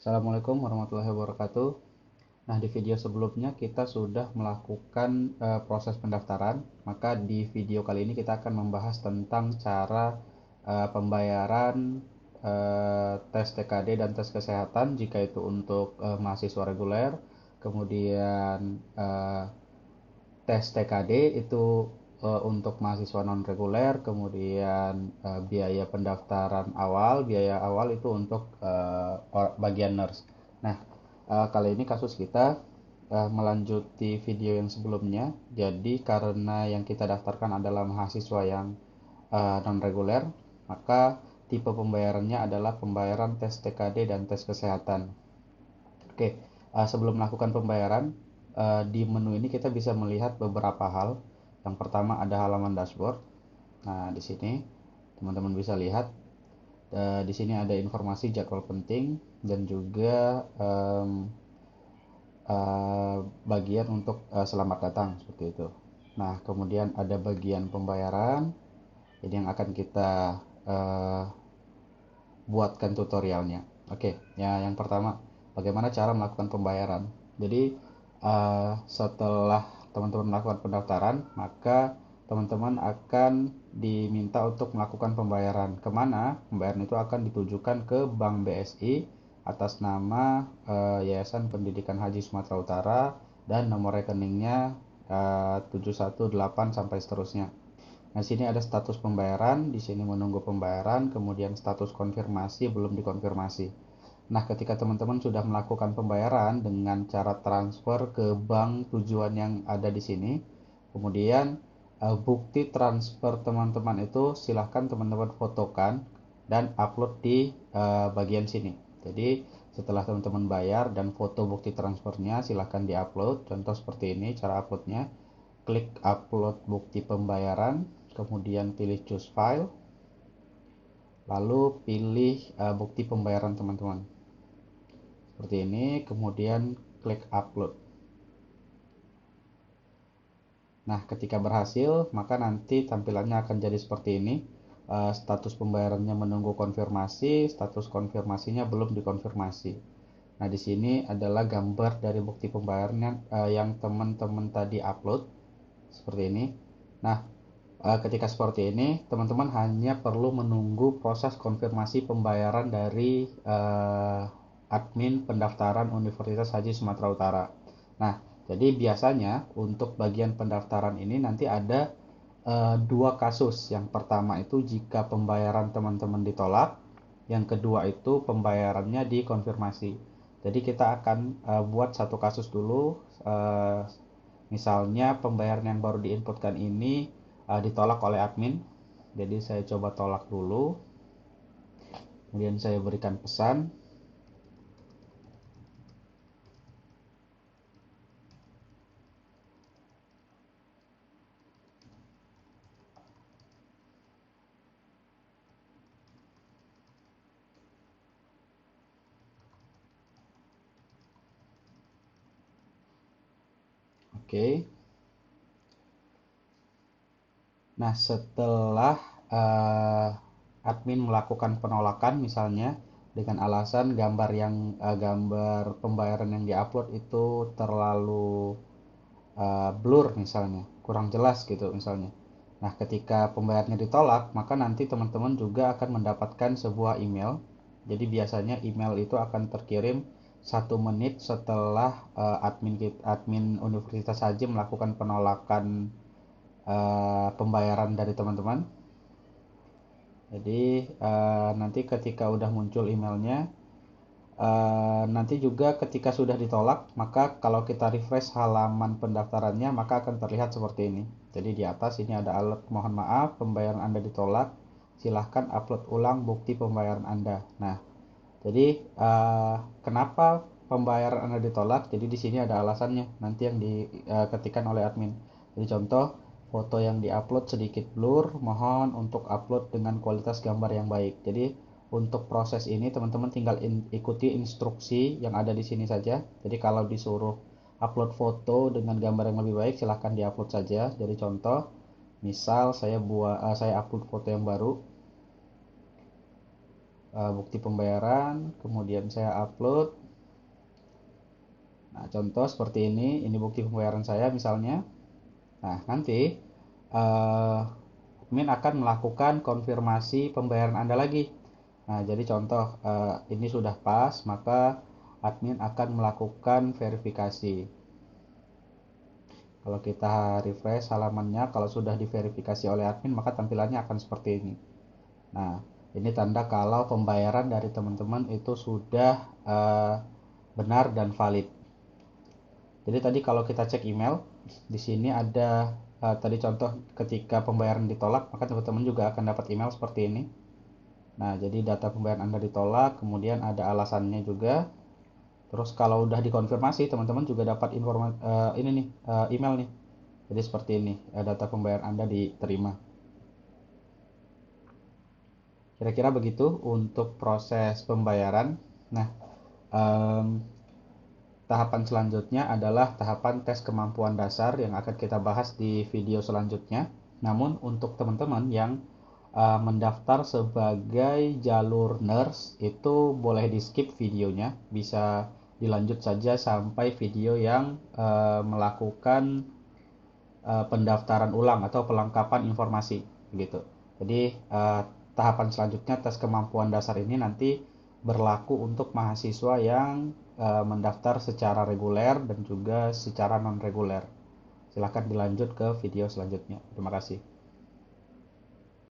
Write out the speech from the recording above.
Assalamualaikum warahmatullahi wabarakatuh. Nah, di video sebelumnya kita sudah melakukan proses pendaftaran. Maka di video kali ini kita akan membahas tentang cara pembayaran tes TKD dan tes kesehatan jika itu untuk mahasiswa reguler. Kemudian tes TKD itu untuk mahasiswa non reguler, kemudian biaya awal itu untuk bagian nurse. Nah, kali ini kasus kita melanjuti video yang sebelumnya. Jadi karena yang kita daftarkan adalah mahasiswa yang non reguler, maka tipe pembayarannya adalah pembayaran tes TKD dan tes kesehatan. Oke, sebelum melakukan pembayaran, di menu ini kita bisa melihat beberapa hal. Yang pertama ada halaman dashboard. Nah, di sini teman-teman bisa lihat, di sini ada informasi jadwal penting dan juga bagian untuk selamat datang seperti itu. Nah, kemudian ada bagian pembayaran. Ini yang akan kita uh, buatkan tutorialnya. Oke, ya yang pertama, bagaimana cara melakukan pembayaran. Jadi setelah teman-teman melakukan pendaftaran, maka teman-teman akan diminta untuk melakukan pembayaran. Kemana? Pembayaran itu akan ditujukan ke Bank BSI atas nama Yayasan Pendidikan Haji Sumatera Utara dan nomor rekeningnya 718 sampai seterusnya. Nah, sini ada status pembayaran, di sini menunggu pembayaran, kemudian status konfirmasi belum dikonfirmasi. Nah, ketika teman-teman sudah melakukan pembayaran dengan cara transfer ke bank tujuan yang ada di sini, kemudian bukti transfer teman-teman itu silahkan teman-teman fotokan dan upload di bagian sini. Jadi, setelah teman-teman bayar dan foto bukti transfernya silahkan diupload. Contoh seperti ini cara uploadnya. Klik upload bukti pembayaran, kemudian pilih choose file, lalu pilih bukti pembayaran teman-teman. Seperti ini, kemudian klik upload. Nah, ketika berhasil, maka nanti tampilannya akan jadi seperti ini. Status pembayarannya menunggu konfirmasi, status konfirmasinya belum dikonfirmasi. Nah, di sini adalah gambar dari bukti pembayarannya yang teman-teman tadi upload. Seperti ini. Nah, ketika seperti ini, teman-teman hanya perlu menunggu proses konfirmasi pembayaran dari admin pendaftaran Universitas Haji Sumatera Utara. Nah, jadi biasanya untuk bagian pendaftaran ini nanti ada dua kasus. Yang pertama itu jika pembayaran teman-teman ditolak, yang kedua itu pembayarannya dikonfirmasi. Jadi kita akan buat satu kasus dulu. Misalnya pembayaran yang baru diinputkan ini ditolak oleh admin. Jadi saya coba tolak dulu. Kemudian saya berikan pesan. Oke. Nah, setelah admin melakukan penolakan misalnya dengan alasan gambar pembayaran yang diupload itu terlalu blur misalnya, kurang jelas gitu misalnya. Nah, ketika pembayarannya ditolak, maka nanti teman-teman juga akan mendapatkan sebuah email. Jadi biasanya email itu akan terkirim 1 menit setelah admin Universitas Haji melakukan penolakan pembayaran dari teman-teman. Jadi nanti ketika udah muncul emailnya, nanti juga ketika sudah ditolak, maka kalau kita refresh halaman pendaftarannya, maka akan terlihat seperti ini. Jadi di atas ini ada alert, mohon maaf, pembayaran Anda ditolak. Silahkan upload ulang bukti pembayaran Anda. Nah, jadi kenapa pembayaran Anda ditolak? Jadi di sini ada alasannya, nanti yang diketikkan oleh admin. Jadi contoh, foto yang diupload sedikit blur, mohon untuk upload dengan kualitas gambar yang baik. Jadi untuk proses ini teman-teman tinggal ikuti instruksi yang ada di sini saja. Jadi kalau disuruh upload foto dengan gambar yang lebih baik, silahkan diupload saja. Jadi contoh, misal saya upload foto yang baru. bukti pembayaran, kemudian saya upload. Nah, contoh seperti ini bukti pembayaran saya misalnya. Nah, nanti admin akan melakukan konfirmasi pembayaran Anda lagi. Nah, jadi contoh ini sudah pas, maka admin akan melakukan verifikasi. Kalau kita refresh halamannya, kalau sudah diverifikasi oleh admin, maka tampilannya akan seperti ini. Nah, ini tanda kalau pembayaran dari teman-teman itu sudah benar dan valid. Jadi tadi kalau kita cek email, di sini ada tadi contoh ketika pembayaran ditolak, maka teman-teman juga akan dapat email seperti ini. Nah, jadi data pembayaran Anda ditolak, kemudian ada alasannya juga. Terus kalau udah dikonfirmasi, teman-teman juga dapat informasi ini nih, email nih. Jadi seperti ini, data pembayaran Anda diterima. Kira-kira begitu untuk proses pembayaran. Nah, tahapan selanjutnya adalah tahapan tes kemampuan dasar yang akan kita bahas di video selanjutnya. Namun untuk teman-teman yang mendaftar sebagai jalur nurse itu boleh di skip videonya, bisa dilanjut saja sampai video yang melakukan pendaftaran ulang atau pelengkapan informasi gitu. Jadi tahapan selanjutnya tes kemampuan dasar ini nanti berlaku untuk mahasiswa yang mendaftar secara reguler dan juga secara non reguler. Silahkan dilanjut ke video selanjutnya. Terima kasih.